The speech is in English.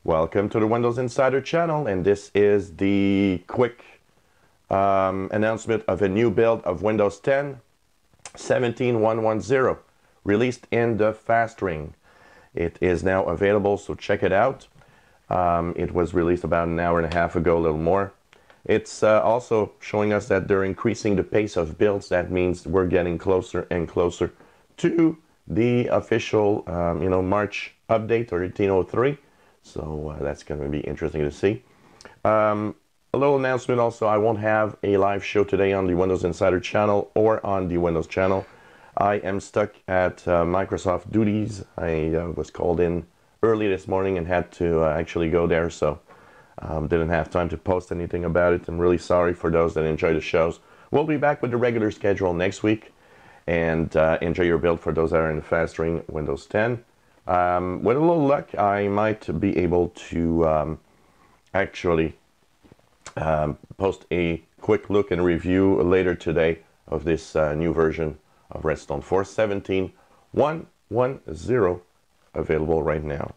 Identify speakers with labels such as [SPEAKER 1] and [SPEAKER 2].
[SPEAKER 1] Welcome to the Windows Insider channel, and this is the quick announcement of a new build of Windows 10 17.110 released in the fast ring. It is now available, so check it out. It was released about an hour and a half ago, a little more. It's also showing us that they're increasing the pace of builds. That means we're getting closer and closer to the official March update, or 1803. So that's going to be interesting to see. A little announcement also, I won't have a live show today on the Windows Insider channel or on the Windows channel. I am stuck at Microsoft duties. I was called in early this morning and had to actually go there, so didn't have time to post anything about it. I'm really sorry for those that enjoy the shows. We'll be back with the regular schedule next week, and enjoy your build for those that are in the fast ring Windows 10. With a little luck, I might be able to actually post a quick look and review later today of this new version of Redstone 4 17.110 available right now.